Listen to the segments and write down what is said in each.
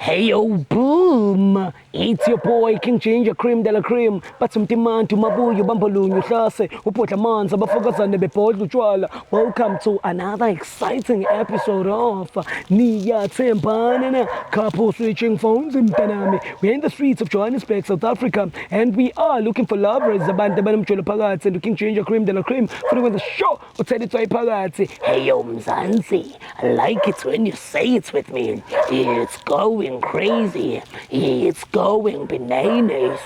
Hey yo, boom! It's your boy King Ginger Cream de la Cream. Batsumtimantu mabuyu bambolunyu hlase upotla manza bafokazane bebhodla utshwala. Welcome to another exciting episode of Niyathembana Couple Switching Phones mntanami. We're in the streets of Johannesburg, South Africa, and we are looking for lovers. Abantu abanomjolo phakathi and King Ginger Cream de la Cream. For the show, uthelithwa iphakathi. Hey yo Mzansi, I like it when you say it with me. It's going crazy. It's going bananas.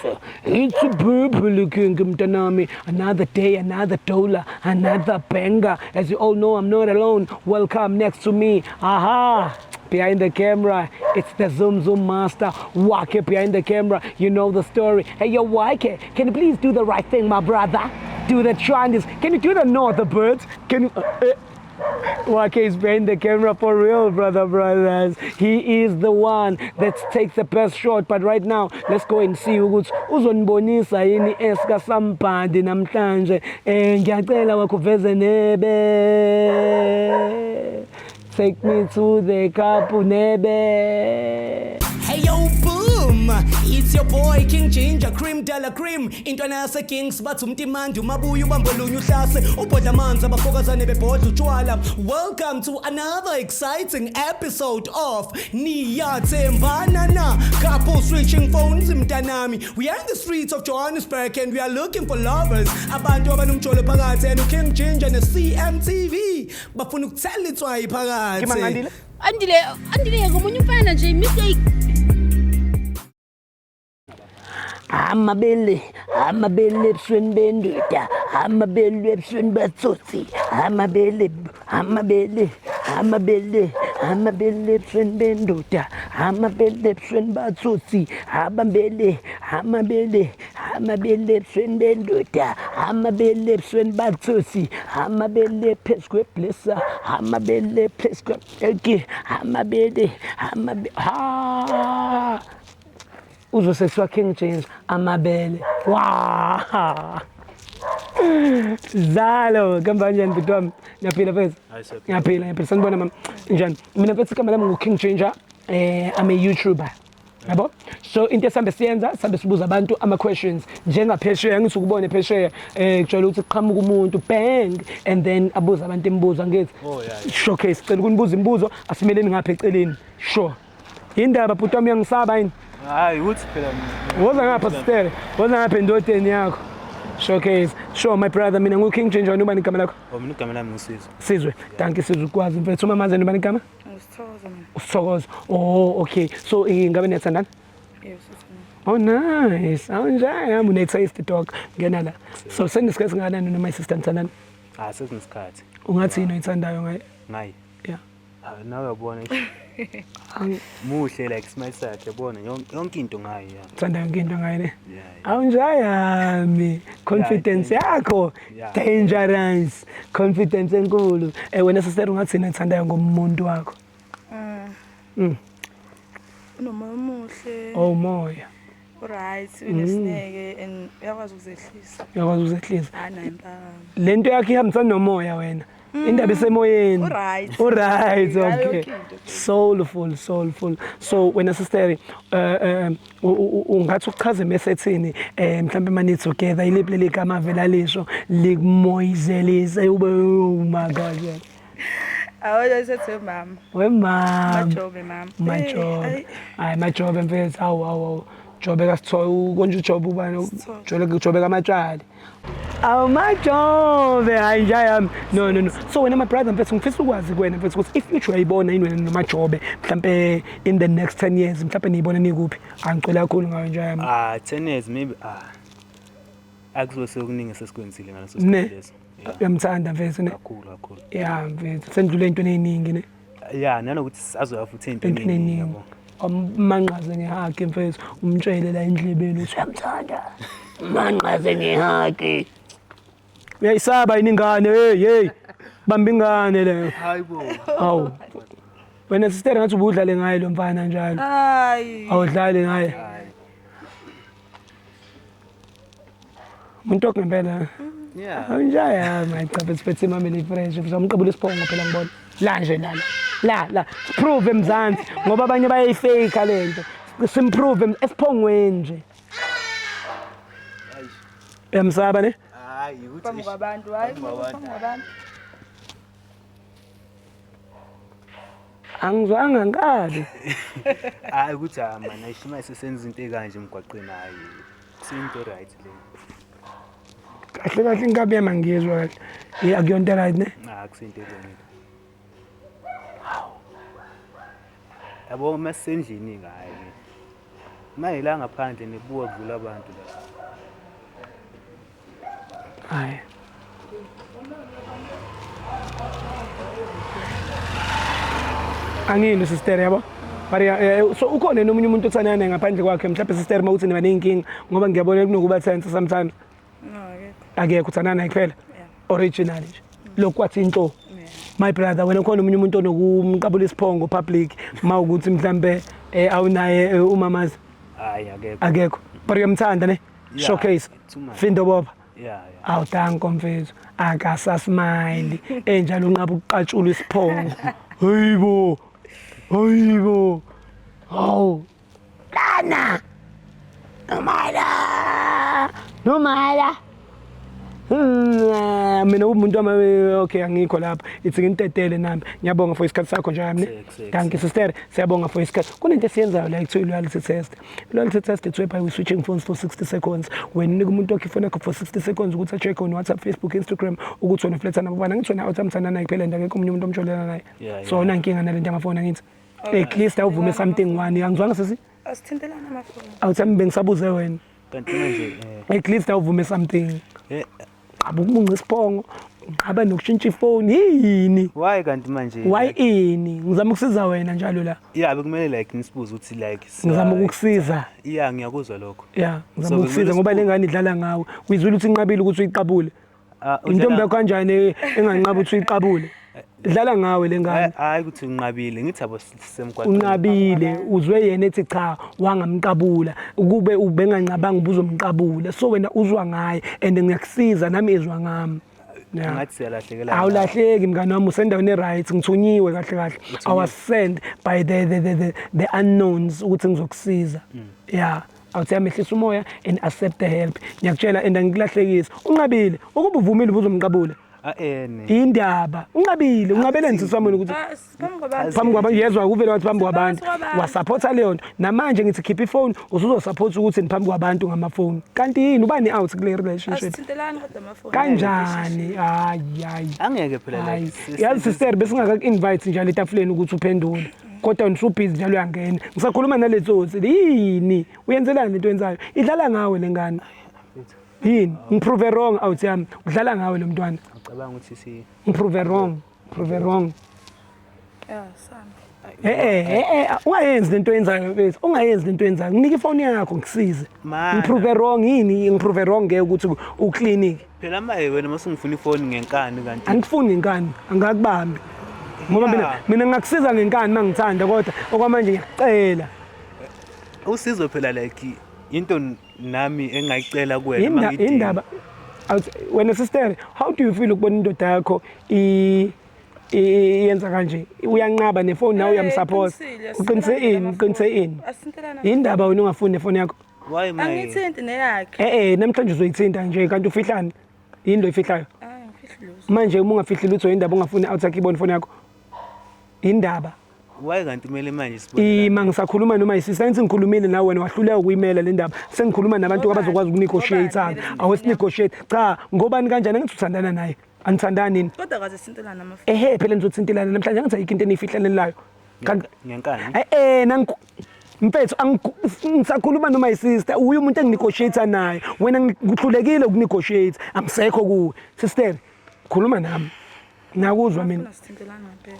It's a purple king mtanami. Another day, another dollar, another banger. As you all know, I'm not alone. Welcome next to me. Aha! Behind the camera, it's the Zoom master, Wake behind the camera. You know the story. Hey, yo, Wake, can you please do the right thing, my brother? Do the Chinese. Can you do the North birds? Can you... Wake is behind the camera for real, brothers. He is the one that takes the best shot. But right now, let's go and see ukuthi uzonibonisa yini eska sampandi namhlanje. Ngiyacela wakuveze nebe. Take me to the Kapu nebe. Hey yo, boom! It's your boy King Ginger Cream de la Cream. Intwana yase Kings batsumtimandu mabuyu bambolunyu hlase upodla manza bafokazane bebhodla utshwala. Welcome to another exciting episode of Niyathembana Couple Switching Phones mntanami. We are in the streets of Johannesburg and we are looking for lovers. Abantu abanomjolo phakathi and King Ginger ne CMTV bafuna ukuthelithwa iphakathi. Andile ngomunye umfana nje mistake. Amabele ebusweni bendoda, amabele ebusweni batsotsi, amabele ebusweni bendoda, amabele ebusweni batsotsi, amabele ebusweni bendoda, amabele ebusweni batsotsi, amabele phezu kweblessa, amabele phezu kwe amabele ha uzosesiwa King James amabele wow Zalo kamba njani mfethu wami ngiyaphila mfethu ngiyaphila sanibona mama njani mina mfethu igama lami King Ginger I'm a YouTuber yabo so into esambe siyenza sambe sibuza abantu ama questions njengaphesheya ngithi ukubone phesheya kujwayele ukuthi qhamuka umuntu bang and then abuza abantu imibuzo ngithi showcase cela ukunibuza imibuzo asimeleni ngapha eceleni sure indaba bhuti wami yangisaba yini hayi uthi phela woza ngapha sister woza ngapha endodeni yakho showcase sure my brother mina ngu King Ginger nobani igama lakho mina igama lami ngusizwe Sizwe thank you Sizwe ukwazi mfethu uma maze nobani igama Usithokoza oh okay so ngabe niyathandana Yes. oh nice awunjani une taste dog ngena la so senisikhathi singakanani noma sister nithandana sesinesikhathi ungathi yini oyithandayo ngaye yeah nawe uyabona muhle like smile sakhe yabona yonke into ngayo uthanda yonke into ngayo ne awunjayami confidence yakho dangerous confidence enkulu wena sister ungathi nithandayo ngomuntu wakho unomoya omuhle oh moya right unesineke and uyakwazi ukuzehlisa ana impama lento yakhe ihambisana nomoya wena indaba esemoyeni alright okay soulful so wena sister ungathi ukuchaza mesethini mhlambe manje together iliphi legama vela lisho likumoyizelise ube oh my god awona sethe mama wemama majobe mama majobe hayi majobe mfethu awu jobe kasithola konje ujobe ubani jobe kamatshali awu majobe hayi njayami no so wena my brother mfethu ngifisa ukwazi kuwena mfethu ukuthi if future uyayibona yini wena nomajobe mhlambe in the next 10 years mhlambe niyibona nikuphi angicela kakhulu ngayo njayami 10 years maybe akuzobe okuningi sesikwenzile ngaleso sikhathi leso uyamthanda mfethu ne kakhulu yeah mfethu sendlule into eziningi ne yeah nanokuthi azoya futhi into eziningi yabo manqaze ngehaki mfethu umtshele la endlebeni uthi uyamthanda manqaze ngehaki uyayisaba yini ingane hey bamba ingane le hayibo awu wena sister ngathi ubudlale ngaye lo mfana njalo hayi awudlale ngaye umuntu ngempela yeah awunjaya my cha bese mama le fresh uzamqabula isiphongo phela ngibona la nje lana la prove emzansi ngoba abanye bayayifake lento simprove esiphongweni nje emsaba ne hayi ukuthi phambi kwabantu hayi phambi kwabantu angizwanga ngale hayi ukuthi mana ishima sesenza into ekanje emgwaqeni hayi kusinto right le kahle kahle inkabi yami angiyezwa kahle akuyonto right ne kusinto le yabo masendlini ngayi maye la ngaphandle nebuka kudlula abantu la hayi angini sister yabo Maria so ukhona nomunye umuntu othandana naye ngaphandle kwakhe mhlawumbe sister mawuthi niba nenkingi ngoba ngiyabona kunokuba sense sometimes no akekho uthandana naye kuphela original nje lokwathi into my brother wena khona umunye umuntu onokumqabula isiphongo public mawukuthi mhlambe awunaye umamazi hayi akekho akekho but uyamthanda ne showcase Findo Boba yeah awudanko mfethu akasasmile enjalo unqaba ukuqatshula isiphongo hayibo hawu lana nomala mina umuntu wami okay angikho lapha ithi ngintetele nami ngiyabonga for isikhathi sakho nje yami thank you sister siyabonga for isikhathi kunento esiyenzayo la ekuthiwa loyalty test it's whereby we switching phones for 60 seconds when unika umuntu wakhe ifoni yakho for 60 seconds ukuthi acheck on WhatsApp Facebook Instagram ukuthi wena fletha nabo bana ngithi wena awuthamthana naye kuphela ndake komunye umuntu omtsholela naye so nankinga nalento amafoni angithi at least awuvume something one angizwanga sisi asithintelana amafoni awuthami bengisabuze wena kanti manje at least awuvume something abukubunga isiphongo ngaba nokushintsha ifoni yini why kanti manje why ini ngizama ukusiza wena njalo la bekumele like nisibuze ukuthi like ngizama ukukusiza ngiyakuzwa lokho ngizama ukusiza ngoba lengane idlala ngawe uyizwile ukuthi inqabile ukuthi uyiqabule intombi yakho kanjani enganqaba ukuthi uyiqabule idlala ngawe lengane hayi ukuthi unqabile ngithi abo semgwaqeni unqabile uzwe yena ethi cha wangamqabula ukube ubengancabanga ubuzomqabula so wena uzwa ngaye and ngiyakusiza nami ezwa ngami ngathi siyalahlekela awulahleki mngani wami usendaweni right ngithunyiwe kahle kahle I was sent by the unknowns ukuthi ngizokusiza awuthi amehlisa umoya and accept the help ngiyakutshela and angikulahlekisa unqabile ukuba uvumile ubuzomqabula indaba unqabele nsisi wami ukuthi phambi kwabantu yezwa kuvela wathi phambi kwabantu wasupporta leyo nto namanje ngithi keep ifone usuzosupport ukuthi niphambi kwabantu ngamafoni kanti yini ubani out kule relationship asithintelana kodwa amafoni kanjani hayi angeke phela like yazi sister besingaka invite njalo etafuleni ukuthi uphendule kodwa nisubhizi njalo uyangena ngisakhuluma naletsotsi yini uyenzelani lento yenzayo idlala ngawe lengane yini ngiprove wrong out yami udlala ngawe lo mntwana ngicabanga ukuthi prove wrong sana ungayenzi lento yenzayo bese ungayenzi lento yenzayo nginika ifoni yakho ngisize ngiprove wrong yini ngiprove wrong ngeke ukuthi uclinic phela maye wena masungifuna ifoni ngenkani kanti angifuni inkani angakubambi ngoba mina ngakusiza ngenkani mangithanda kodwa okwamanje ngiyacela usizo phela like into nami engayicela kuwena mangithi indaba wena sister how do you feel ukubona indoda yakho yenza kanje uyanqaba nefoni nawe uyamsupport uqinise ini indaba wena ungafuni nefoni yakho why my angithinti neyakhe namhlanje uzoyithinta nje kanti ufihlani yini lo ifihlayo manje uma ungafihli lutho indaba ungafuni outside ibone phone yakho indaba why kanti kumele manje sibone ima ngisakhuluma noma isisense ngikhulumile nawe wena wahluleka ukuyimela le ndaba sengikhuluma nabantu abazokwazi ukunegotiate awesinegotiate cha ngobani kanjani ngithi uthandana naye anithandani nini kodwa kaze sintelana amafoni phela nizothintelana namhlanje ngathi ayikho into enifihleleni layo ngenkani mfethu ngisakhuluma noma isister uyu umuntu enginegotiate naye wena ngikuhlulekile ukunegotiate amsekho kuwe sister khuluma nami ngakuzwa mina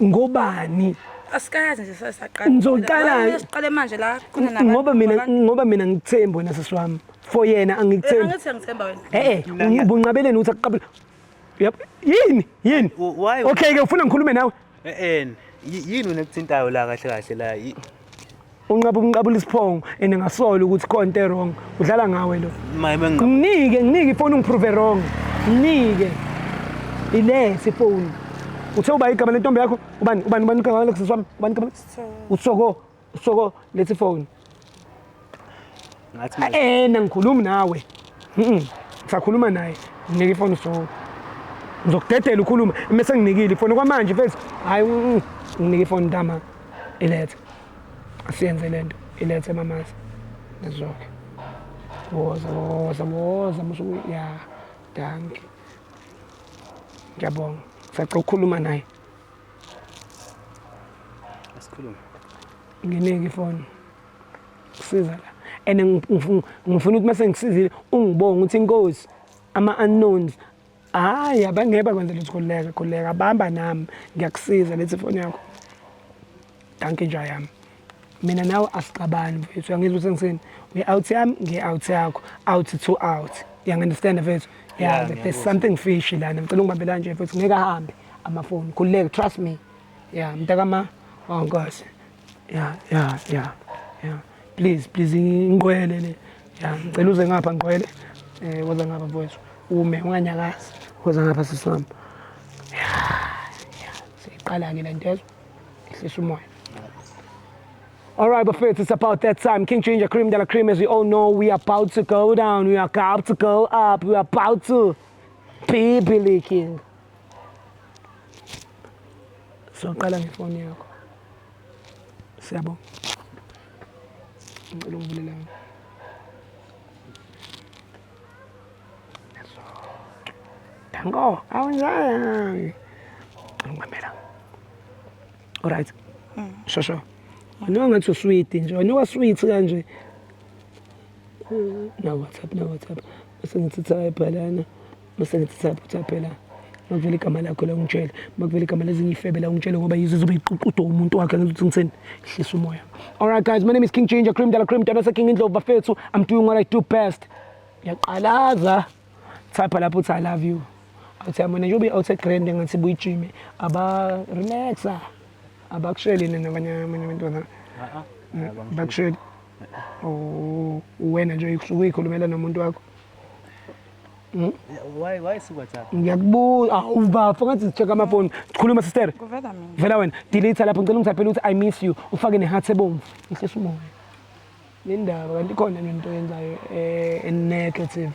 ngobani asikayazi nje sasaqala ngizoqala siqale manje la khona nabantu ngoba mina ngithemba wena sisi wami for yena angikuthemba angithi ngithemba wena ubunqabeleni uthi aqabule yini okay ke ufuna ngikhulume nawe yini unekuthintayo la kahle la unqabula isiphongo engasola ukuthi konke wrong udlala ngawe lo nginike ifoni ungiprove wrong nginike ile sifoni Uthe uba igama lentombi yakho? Ubani igama lekusisi wami? Ubani igama? Usoko, let's phone. Ngathi manje Nangikhulumi nawe. Ngisakhuluma naye. Nginike ifoni Usoko. Ngizokudedela ukhuluma bese nginikile ifoni kwamanje mfethu. Hayi nginike ifoni ntama. Ilethe. Asiyenze lento. Ilethe mamazi. Nezoke. Woza musu ya. Danke. Ngiyabonga. Sacela ukukhuluma naye. asikhulume. Nginike ifoni. Kusiza la. And ngifuna ukuthi mase ngisizile ungibonga ukuthi inkosi ama-unknowns hayi abangeba kwenza lutho khuleka bamba nami ngiyakusiza lethi ifoni yakho. Danke nje yami. Mina nawe asixabani mfethu uyangizwa ukuthi ngisini we-out yami nge-out yakho out to out. Uyangi-understand mfethu? Yeah, there's something fishy lana ngicela ungibambela nje mfethu ngeke ahambe amafoni khuleka trust me. Yeah mntakama wankosi. Yeah. Please ngqwele le. Yeah, ngicela uze ngapha ngqwele. Woza ngapha mfowethu. Ume unganyakazi. Woza ngapha sisami. Yeah. Siqala ke lento ezo. Ihlisa umoya. All right, Buffett, it's about that time. King Ginger, Cream de la Cream, as we all know, we are about to go down. We are about to go up. We are about to be Billy King. So, qala ngefoni yakho. Siyabonga. Ngicela ungivulele wena. Tango, awunjani? Ngibambela. All right. Shosho. Wena ngathi usweet nje. Wena wasweet kanje. Na WhatsApp. Bese ngithi type lana. Bese ngithi type la. Makuvela igama lakho la ungitshela. Makuvela igama lezinye ifebe la ungitshela ngoba yizo zobe iququdo umuntu wakhe ngizothi ngithini. Hlisa umoya. All right guys, my name is King Ginger, Cream de la Cream, Dana King Indlovu Bafethu. I'm doing what I do best. Yaqalaza. Type lapho uthi I love you. Awuthi mina nje ube outside grand ngathi buyijime. Aba relaxa. Abakusheli nabanye abantwana. Bakusheli. Oh, wena nje usuke ikhulumela nomuntu wakho. Why is WhatsApp? Ngiyakubuza ubafa ngathi sicheka amafoni. Sikhuluma sister. Kuvela mina. Vela wena, delete lapho ngicela ungisaphela ukuthi I miss you. Ufake neheart ebomvu. Ihlisa umoya. Lendaba kanti khona into yenzayo negative.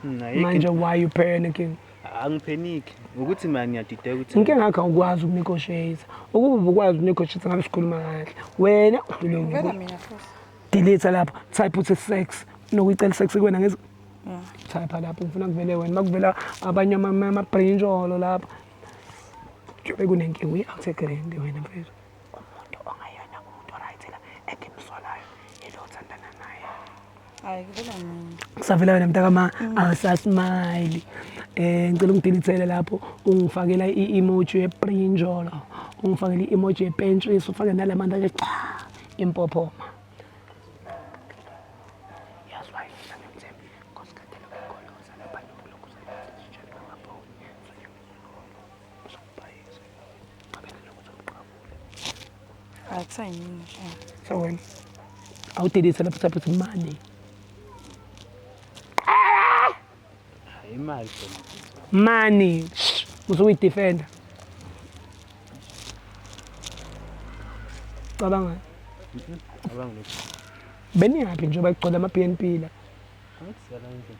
Manje why you panicking? Angipanic ukuthi manje ngiyadideka ukuthi Inkinga ngakho ukwazi ukunegotiate. Ukuba ukwazi ukunegotiate ngabe sikhuluma kahle. Wena udlule Kuvela mina futhi. delete lapho type uthi sex. Nokuyicela sex kuwena ngezi. Type lapho ngifuna kuvele wena makuvela abanye amabrinjolo lapho. Njobe kunenkinga uyi-out grand wena mfethu. Umuntu ongayona umuntu right la engimsolayo yilo uthandana naye. Hayi kuvela mina. Kusavela wena mntakama awusasmile. Ngicela ungidelethele lapho ungifakela i-emoji yebrinjolo. Ungifakela i-emoji yepentshisi ufake nalamandla nje impophoma. Hayi kusayini. So wena awudelete lapho type uthi money. imali khona. Money. Uzuyidefenda. Cabanga. Abangilokho. Beniyaphi nje bagcwala ama-BNP la. Angisela nje.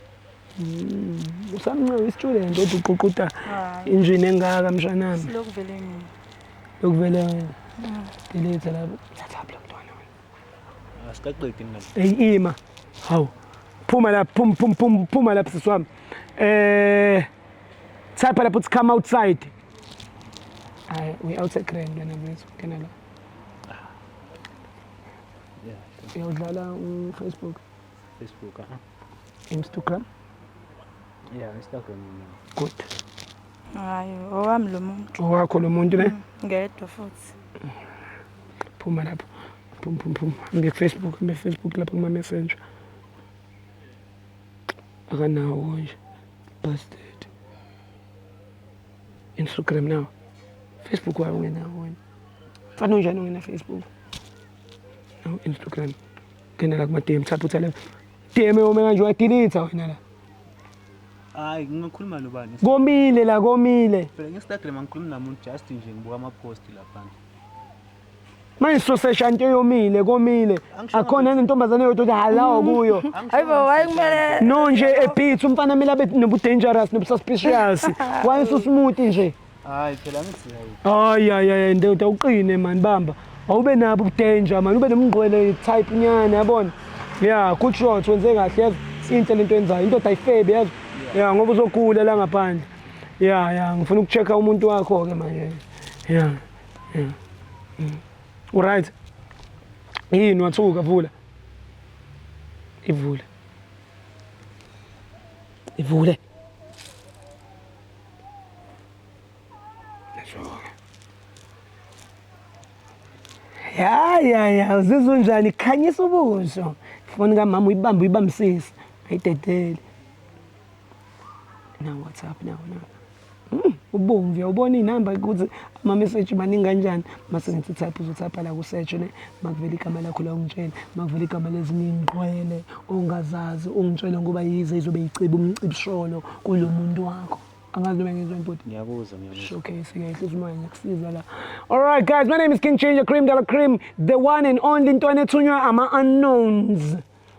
Usamncane i-student odwa uququda injini engaka mshanami. Silokhu vele mina. Lokuvele wena. Delete lapho. Thatha lo mntwana wena. Asikaqedi mina. Hey ima. Hawu. Phuma lapha, phuma lapha siswami. Type lapho to come outside. Hayi, we outside grand wena mfethu. Kena la. Yeah. Uyodlala Facebook, Facebook Instagram. Yeah, Instagram. Good. Hayi, owami lo muntu. Owakho lo muntu ne? Ngedwa futhi. Phuma lapho. Phum. Facebook lapho kuma Messenger. Akanawo nje. Busted. Instagram now. Facebook wayo ungenawo wena. Fana unjani ungena Facebook? No, Instagram. Kena la kuma DM type uthale. DM yome kanje uyadelete wena la. Hayi ngingakhuluma nobani? Komile la komile. Phela nge-Instagram angikhulumi namuntu just nje ngibuka ama-post lapha. Manje sosesha into yomile komile. Akhona nentombazane yokuthi halawo kuyo. Hayibo wayekumele No nje ebeat umfana mina abe nobu dangerous nobu suspicious. Why so smooth nje? Hayi phela ngithi hayi. Ay ndoda uqine man bamba. Awube nabo udanger man ube nomngqwele type nyana yabona. Yeah, good shot wenze kahle yazi. Into lento yenzayo indoda ayifebe yazi. Yeah, ngoba uzogula la ngaphandle. Yeah, ngifuna ukuchecka umuntu wakho ke manje. Yeah. Alright. Yini wathuka vula. Ivule. Ya uzizwa njani khanyisa ubuso. Foni kamama uyibambisisa. Ayidedele. Now what's up now? Ubomvu uyabona inamba ukuthi ama message maningi kanjani mase ngithi type uzotype la ku search ne makuvela igama lakho la ungitshela makuvela igama leziningi ngqwele ongazazi ungitshela ngoba yize izobe iceba umcibisholo kulo muntu wakho angazi noma ngizwe impoti Ngiyakuzwa. showcase ke ihlisa umoya ngiyakusiza la. All right guys, my name is King Changer Cream Dala Cream, the one and only into enethunywa ama unknowns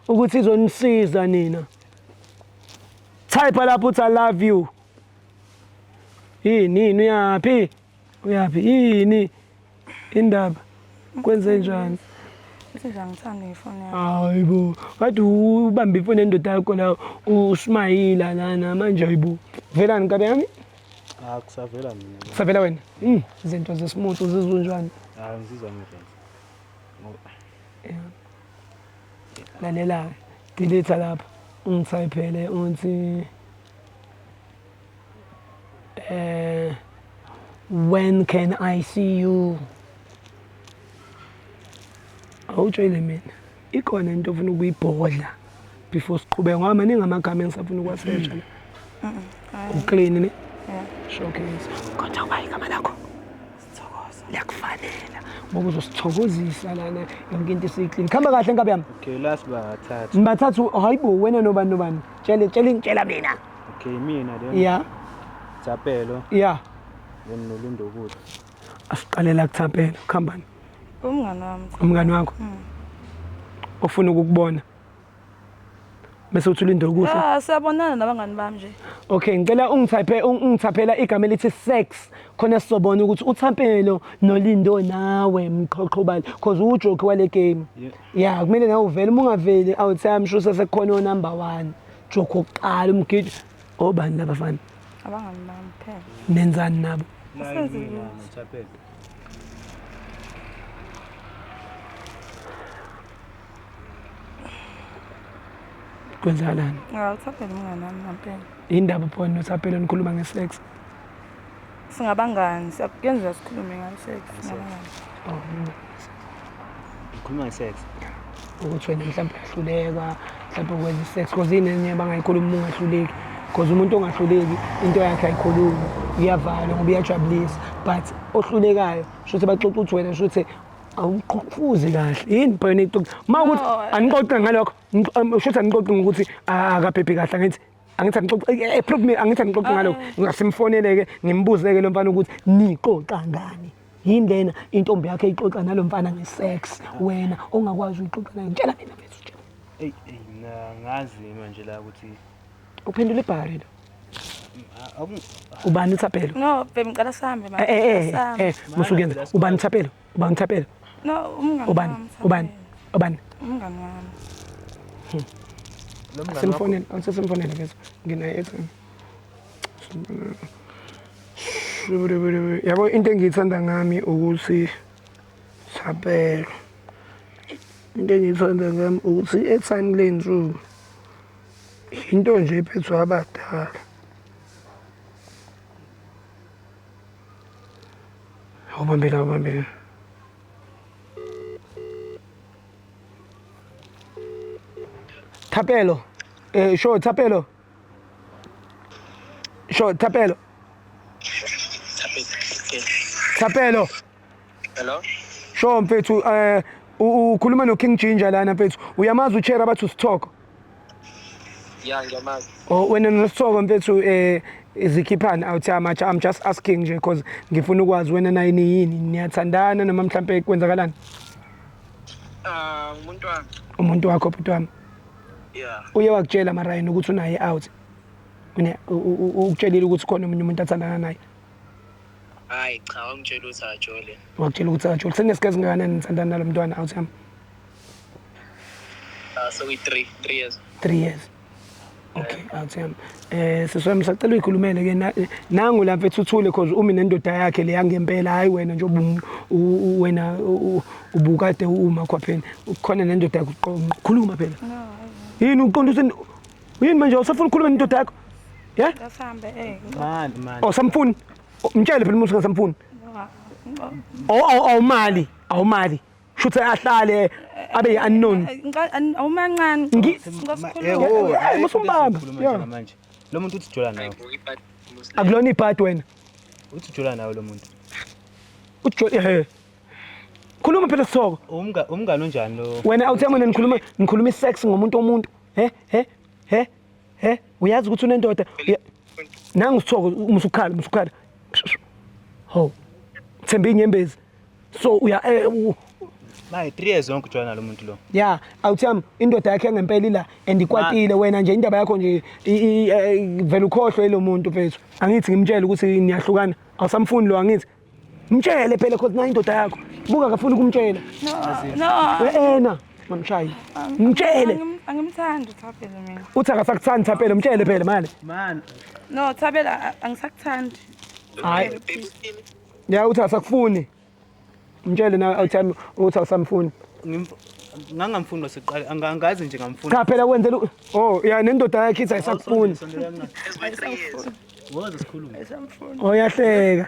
ukuthi izonisiza nina. Type lapho uthi I love you. Yini uyaphi yini indaba kwenze njani Senza ngithanda ifoni yakho. hayibo wathi ubamba ifoni endoda yakho la usmayila lana manje hayibo velani kabe yami Kusavela mina. kusavela wena izinto zesimuthu uzizwa njani Hayi ngizizwa ngifenza. lalela delete lapha ungithayiphele uthi when can I see you? Awutshele mina. Ikhona into ofuna ukuyibhodla before siqhubeka ngoba maningi amagama engisafuna ukuwasearcha la. Uclean ne? Yeah. Showcase. Kodwa kuba igama lakho. Sithokoza. Liyakufanela. Ngoba uzosithokozisa lana yonke into esiclean. Khamba kahle ngabe yami. Okay, last bathathu. Nibathathu hayibo wena nobani. Tshela mina. Okay, mina then. Yeah. Thapelo. Yeah. Then noLindo ukuthi. Asiqalela kuthapela. Khambani. Umngani wami. Umngani wakho. Ofuna ukukubona. Bese uthi uLindo ukuthi. Siyabonana nabangani bami nje. Okay, ngicela ungithaphela igama elithi sex khona sizobona ukuthi uThapelo noLindo nawe mqhoqhobali because ujoke wale game. Yeah, kumele nawe uvele uma ungaveli awuthi I'm sure sesekhona number 1. Joke oqala umgidi obani labafana. Abangani bami phela. Nenzani nabo? La mina noThapelo. Kwenzakalani? UThapelo umngani wami ngempela. Indaba phone noThapelo nikhuluma ngesex. Singabangani, siyakuyenza sikhulume ngesex singabangani. Ngikhuluma ngesex. Ukuthi wena mhlawumbe uyahluleka mhlawumbe ukwenza isex because inenye bangayikhuluma ungahluleki because umuntu ongahluleki into yakhe ayikhulumi iyavala ngoba iyajabulisa but ohlulekayo shothi baxoxa ukuthi wena shothi awuqofuzi kahle yini phela ixoxa mawukuthi aniqoqe ngalokho shothi aniqoqe ngokuthi akaphephi kahle angithi aniqoqe prove me angithi aniqoqe ngalokho ngasimfoneleke ngimbuzeke lo mfana ukuthi niqoqa ngani yini lena intombi yakhe ixoxa nalo mfana ngesex wena ongakwazi uyixoxa naye ngitshela mina bese utshela Hey ngazi manje la ukuthi uphendula ibhari lo ubani uThapelo No, babe ngicela sihambe manje. musukenza ubani uThapelo No, umngani ubani umngani wami. lo mngani wakho simfonela angisesimfonela bese nginaye ethi yabo into engiyithanda ngami ukuthi Thapelo into engiyithanda ngami ukuthi etime lenzu into nje iphethwe abadala awubambela Thapelo sure Thapelo Hello? sure mfethu ukhuluma no King Ginger lana mfethu uyamazi uChera bathi usithoko Yeah, ngiyamazi. Oh, wena nosithoko mfethu izikhiphani awuthama I'm just asking nje because ngifuna ukwazi wena naye yini niyathandana noma mhlambe kwenzakalani? Umuntu wami. Umuntu wakho bhuti wami. Yeah. Uye wakutshela Marayini ukuthi unaye out. Ukutshelile ukuthi khona umunye umuntu athandana naye. Hayi cha wangitshela ukuthi ajole. Wakutshela ukuthi akajoli. Senesikhathi singakanani nithandana nalo mntwana awuthama? So we 3 years. 3 years. Okay, awuthama. Siswami sacela uyikhulumele ke nangu la mfethu uthule because umi nendoda yakhe le yangempela hayi wena nje wena ubukade uma kwaphela. Ukhona nendoda yakhe uqhuluma phela. Yini uqondisa yini manje usafuna ukukhuluma nendoda yakho? Yeah? Kasambe Man. Oh samfuni. Mtshele phela umuntu ngasamfuni. Awumali. Shuthe ahlale abe unknown. awumancane Musumbamba. Yeah. Manje. Lo muntu uthi jola nawe. Akulona ibhadi wena. Uthi jola nawe lo muntu. Uthi khuluma phela sithoko. Umngane onjani lo? Wena awuthema nikhuluma isex ngomuntu. Uyazi ukuthi unendoda. Nangu sithoko musukhala. Ho. Themba inyembezi. So uya Maye 3 years zonke ujola nalo muntu lo. yeah, awuthama indoda yakhe ngempela la andikwatile wena nje indaba yakho nje vele ukhohlwe lo muntu mfethu. Angithi ngimtshele ukuthi niyahlukana. Awusamfuni lo angithi. Mtshele phela because na indoda yakho. Buka akafuni ukumtshela. no Wena mamshayi. Mtshele. angimthandi uThabela mina Uthi akasakuthandi Thabela mtshele phela manje. Man. no Thabela angisakuthandi Hayi. Ya uthi asakufuni. Mtshele na awuthama uthi awusamfuni. Ngangamfuni wasiqala angazi nje ngamfuni. Cha phela kwenzela ya nendoda yakhe ithi ayisakufuni. Woza sikhuluma. Yahleka.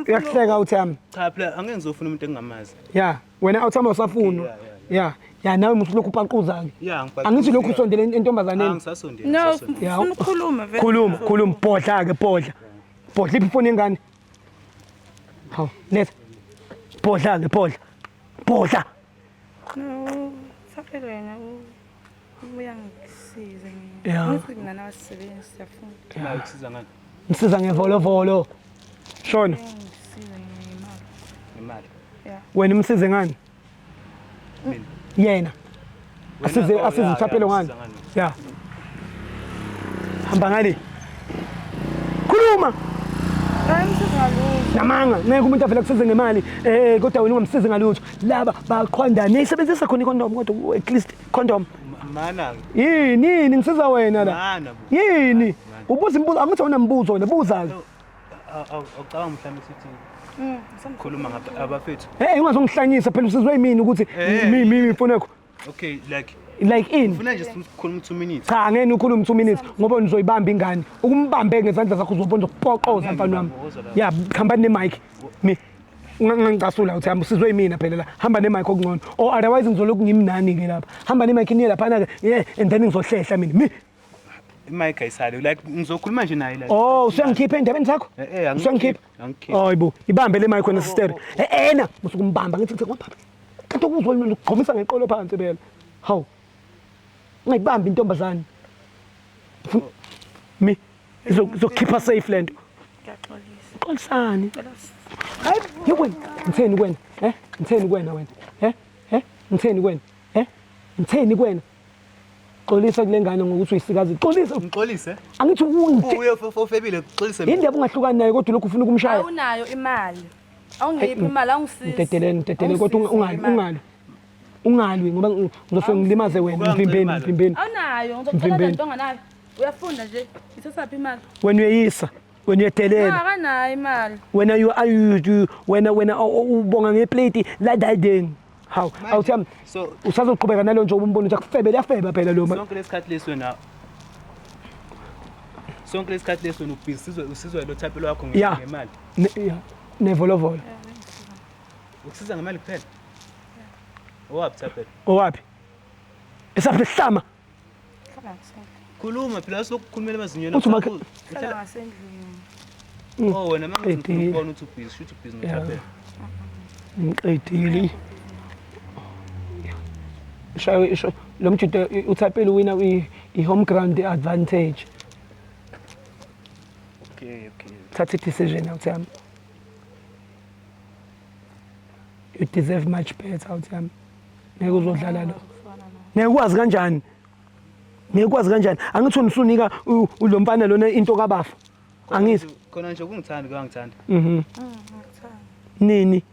Yahleka uthama. Cha phela angeke ngizofuna umuntu engingamazi. Ya, wena awuthama usafuna. Ya. Ya nawe musu lokhu paquza ke. Yeah, ngiphaqa. Angithi lokhu usondele entombazaneni. Angisasondela. no ufuna ukukhuluma vele Khuluma bodla ke bodla. Bodla ifoni engane. Haw, letha. Bodla ke bodla. no Thabela wena uyangisiza Yeah. ngithi mina nawasisebenzi siyafuna Imali ukusiza ngani? Ngisiza ngevolovolo. Shona, ngisiza ngemali Imali. yeah wena umsize ngani? Mina. Yena. Asize Thabela ngani? Ya. Hamba ngale. Khuluma. ngisiza ngalutho Namanga, ngeke umuntu avela kusize ngemali. Kodwa wena ungamsize ngalutho. Laba baqhwandana. Niyisebenzisa khona ikondom kodwa at least condom. Mana. Yini ngisiza wena la? Mana. Yini? Ubuza imbuzo angithi wena mbuzo wena buza ke. Awucabanga mhlawumbe sithi khuluma ngabafethu. Ungazongihlanyisa phela usizwe yimini ukuthi mimi ifoni yakho. Okay, like In. ufuna nje sikhuluma 2 minutes. Cha ngeke ukhulume 2 minutes ngoba nizoyibamba ingane. Ukumbambe ngezandla zakho uzobona ukupoqoza mfana wami. Yeah, hamba ne-mic. Ngangicasula uthi hamba usizwe yimina phela la. Hamba ne-mic okungcono. Or otherwise ngizoloku ngimnani ke lapha. Hamba ne-mic niye lapha ke and then ngizohlehla mina. Imic ayisali like ngizokhuluma nje naye la. Usuyangikhipha endabeni zakho? Usuyangikhipha? Hayibo, ibambe le mic wena sister. Ena, musukumbamba ngithi ngibaba. Kanti ukuzwa ukugqomisa ngeqolo phansi phela. Hawu. Ngayibamba intombazane. Izokhipha safe lento. ngiyaxolisa Xolisani? Hayi, yini? Ngitheni kwena? Ngitheni kwena wena? Ngitheni kwena? Ngitheni kwena? Xolisa kule ngane ngokuthi uyisikazi. Xolisa. Ngixolise. Angithi Uye ofebile xolise mina. indaba ungahlukani naye kodwa lokhu ufuna ukumshaya. awunayo imali awungiphi imali awungisizi Nteteleni kodwa ungalwi ngoba ngizofika ngilimaze wena mvimbeni. awunayo ngizocela lento onganayo uyafunda nje isesaphi imali Wena uyeyisa, wena uyedelela. akanayo imali Wena wena ubonga ngeplate la dadeng. Hawu, awuthami. So Usazoqhubeka nalo nje umbona ukuthi akufebe liyafeba phela lo. sonke lesikhathi lesona ubhizi usizwe lo Thabela wakho ngemali. Nevolovolo. Ukusiza ngemali kuphela. Owaphi Thabela? Owaphi? Esaphi hlama. Khuluma phela sokukhulumela emazinyweni. Uthi hlala ngasendlini Wena manje ngibona ukuthi ubhizi shoot ubhizi noThabela. Ngiqedile. lo mjudo uThapelo wina i-home ground advantage. Okay. Thatha i-decision awuthi yami. You deserve much better awuthi yami. Ngeke uzodlala lo. Ngeke ukwazi kanjani? Ngeke ukwazi kanjani? Angithi unisunika lo mfana lona into kabafa. Angithi khona nje ukungithanda kangithanda. Nini?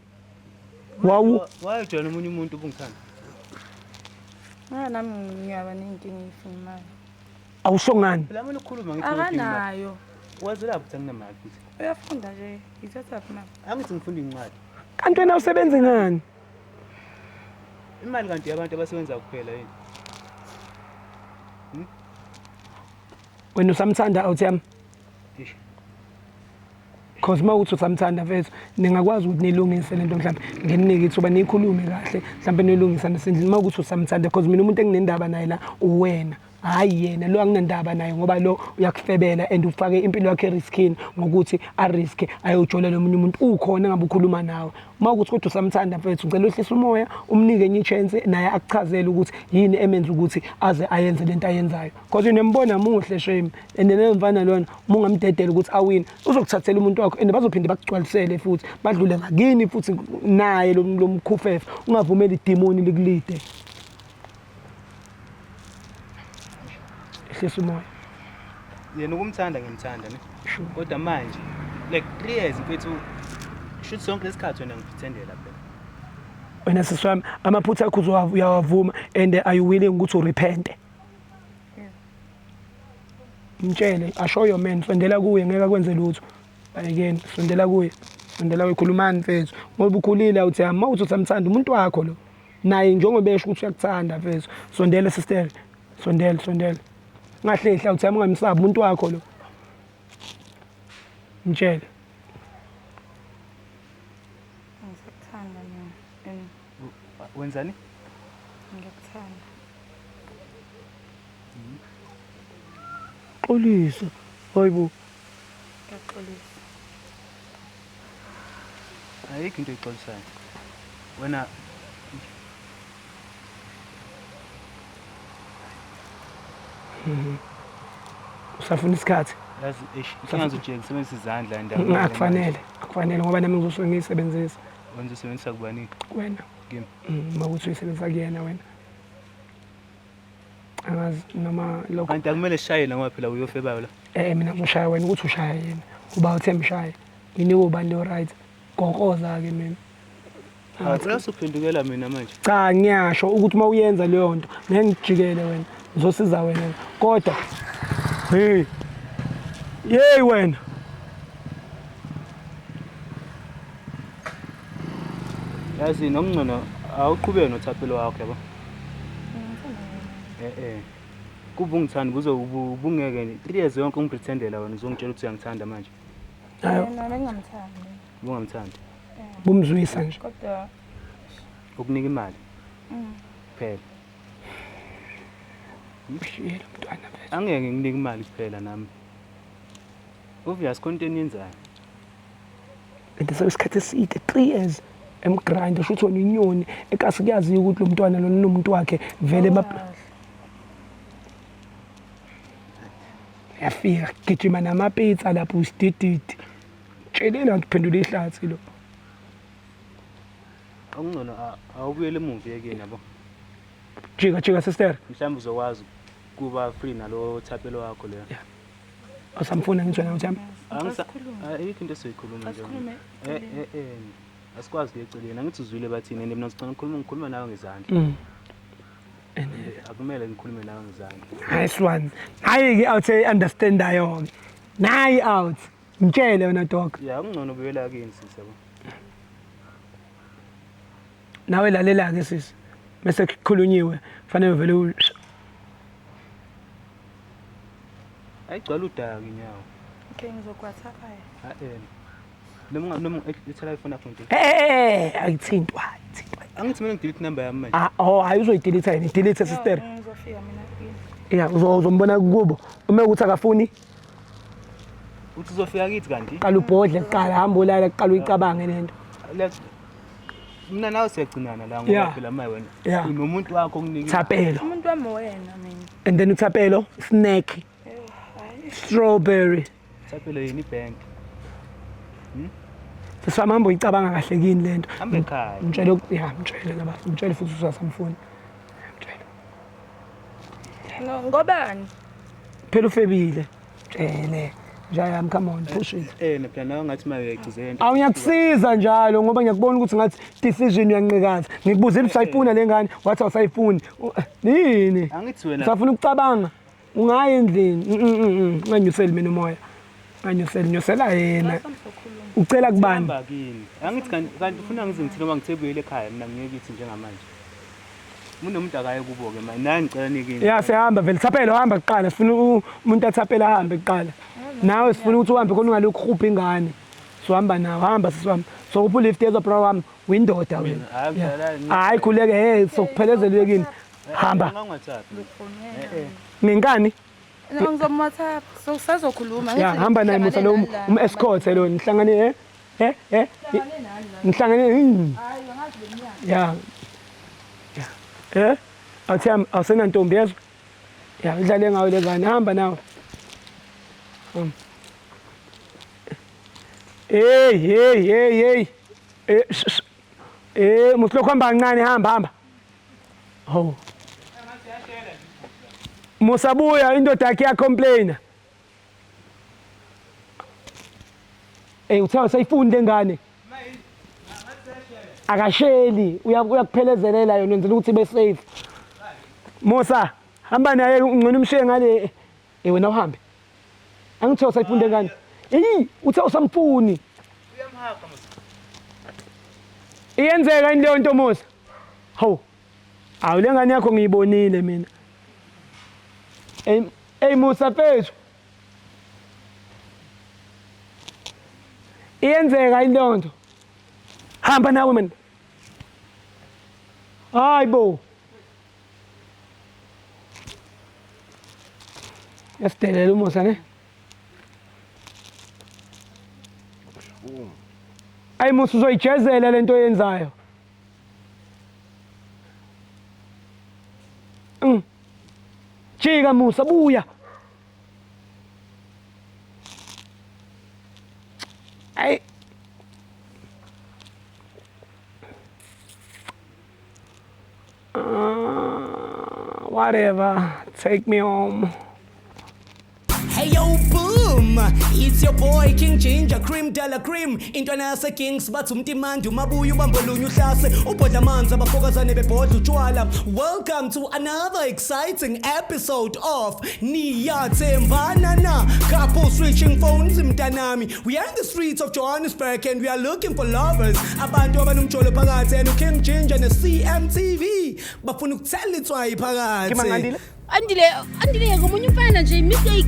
Wayejona umunye umuntu ubungithanda. nami ngiyaba nenkinga efimali Awushongani? Phela mina ukukhuluma ngithi akanayo wazi lapho ukuthi anginamali futhi. uyafunda nje ithatha phi mama Angithi ngifunda incwadi. Kanti wena usebenza ngani? Imali kanti yabantu abasebenza kuphela yini? Wena usamthanda awuthi yami? Ish. Cause mawuthi usamthanda mfethu ningakwazi ukuthi nilungise lento mhlawumbe nginike ithuba nikhulume kahle mhlawumbe nilungisa nesendlini mawuthi usamthanda because mina umuntu enginendaba naye la uwena hayi yena lo anginendaba naye ngoba lo uyakufebela and ufake impilo yakhe riskini ngokuthi arisk ayojola lo munye umuntu ukhona ngabe ukhuluma nawe mawukuthi kodwa usamthanda mfethu ucela uhlisa umoya umnike enye chance naye akuchazele ukuthi yini emenza ukuthi aze ayenze lento ayenzayo because unembona muhle shame and nemvana lona mungamdedela ukuthi awini uzokuthathela umuntu wakho and bazophinde bakugcwalisele futhi badlule ngakini futhi naye lo mkhufefe ungavumeli idemoni likulide hlisa umoya Yena ukumthanda ngimthanda ne. Kodwa manje like 3 years mfethu should sonke lesikhathi wena ngipretendela phela. wena siswami amaphutha akho uyawavuma and are you willing ukuthi urepente mtshele asho your man sondela kuye ngeke akwenze lutho again sondela kuye khulumani mfethu ngoba ukhulile uthi ama uthi usamthanda umuntu wakho lo naye njengoba besho ukuthi uyakuthanda mfethu sondela sister sondela ngahlehla uthi ungamsabi umuntu wakho lo mtshele ngikuthanda mina Wenzani? ngikuthanda xolisa hayibo ngiyaxolisa Ayikho into exolisayo. Wena usafuna isikhathi yazi ngingazojeka ngisebenzisa izandla endaweni. akufanele ngoba nami ngizosuke ngiyisebenzisa Wenza usebenzisa kubani? wena Kimi. mawuthi uyisebenzisa kuyena wena angazi noma lokho Kanti akumele sishaye la ngoba phela uyofebayo la. mina ngizoshaya wena ukuthi ushaya yena kuba uthemba ushaya nginike ubani lo right gokoza ke mina Phela usuphendukela mina manje. cha ngiyasho ukuthi mawuyenza leyo nto ngeke ngijikele wena ngizosiza wena kodwa hey wena Yazi nokungcono awuqhubeke noThapelo wakho yabo. Kuba ungithanda kuze ubungeke 3 years yonke ungipretendela wena uzongitshela ukuthi uyangithanda manje. mina bengamthandi Ungamthandi. bumzwisa nje kodwa Ukunika imali. Phela. mshiyela umntwana mfethu Angeke nginike imali kuphela nami. Obvious content yenzayo. and sesikhathi eside 3 years emgrind shothi wona inyoni ekasi kuyazi ukuthi lo mntwana lo nomuntu wakhe vele yafika gijima namapizza lapho usidididi tshelela ngiphendula ihlathi lo Okungcono awubuyele emuva yekeni yabo. jika sister Mhlawumbe uzokwazi kuba free nalo Thapelo wakho le. asamfuna ngithona ukuthi yami Ayikho into esiyikhuluma nje. Asikwazi kuyeceleni angithi uzwile bathini and mina ngicela ngikhuluma nawe ngezandla. Akumele ngikhulume nawe ngezandla. nice one hayi ke out understand ayo nayi out mtshele wena dog Yeah, kungcono ubuyela kini sisi yabo. nawe lalela ke sisi bese kukhulunyiwe fanele vele Ayigcwala udaka inyawo. okay ngizokwatha Noma i-telephone yakho nje. ayithintwa Angithi mina ngidelete number yami manje. hayi uzoyidelete yini delete sister ngizofika mina yeah uzombona kubo uma ukuthi akafuni Uthi uzofika kithi kanti? qala ubhodle qala hamba ulala qala uyicabange lento mina nawe siyagcinana la Yeah. ngoba phela maye wena Yeah. unomuntu wakho onginike Thapelo. umuntu wami wena mina. And then uthapelo, snack, strawberry. Thapelo yini ibank Sesihambe uyicabanga kahle kini lento. hambe ekhaya Ngitshela ngitshele ngaba ngitshele futhi usasamfuni. Ngitshele. No, ngobani? Phela ufebile. Tshele. Jayam, come on, push it. phela nawe ngathi maye uyayigcizela Awuyakusiza njalo ngoba ngiyakubona ukuthi ngathi decision uyanqikaza. Ngikubuzile usayifuna lengane, wathi awusayifuni. Yini? angithi wena Usafuna ukucabanga. Ungaya endlini. Unganyuseli mina umoya. Nyusela yena. Ucela kubani? hamba kini angithi kanti ufuna ngizingithini noma ngithebuyele ekhaya mina ngiyekithi njengamanje umuntu akaye kubo ke manje nani ngicela nikini Ya siyahamba vele Thapelo hamba kuqala sifuna umuntu athapela ahambe kuqala. Nawe sifuna ukuthi uhambe khona ungalokhu khupha ingane. Sohamba nawe hamba sisiwami. So uphu lift yezo bro wami windoda wena. hayi mdala Hayi khuleke sokuphelezela yekini. Hamba. ngangwathatha Ngenkani? No, ngizomatha. So sazokhuluma Ya hamba naye musa lo escort lo nihlangane nihlangane ya athi awusena ntombi yezo ya udlale ngawe lengane hamba nawe hey muslokho hamba kancane hamba ho musabuya indoda yakhe complain uthawa sayifuni lengane akasheli uyakuphelezela yona wenzela ukuthi ibe safe Musa hamba naye ungcona umshiye ngale wena uhambe angithiwa sayifuni lengane uthe usamfuni uyamhaka iyenzeka into leyo nto Musa ho awulengane yakho ngiyibonile mina Musa phethu iyenzeka into nto hamba nawe mina hayibo yasidelela uMusa ne ayi Musa uzoyijezela lento oyenzayo jika Musa buya ay whatever take me home. Hey yo boom, it's your boy King Ginger Cream Della Cream intwana yase Kings bathi umtimandi umabuya ubambolunya uhlase ubhodla amanzi abafokazane bebhodla utshwala. Welcome to another exciting episode of Niyathembana na couple switching phones mntanami. We are in the streets of Johannesburg and we are looking for lovers abantu abanomjolo phakathi and King Ginger ne CMTV bafuna ukuthela itswayi phakathi. Kimangandile Andile ngomunye umfana nje mistake.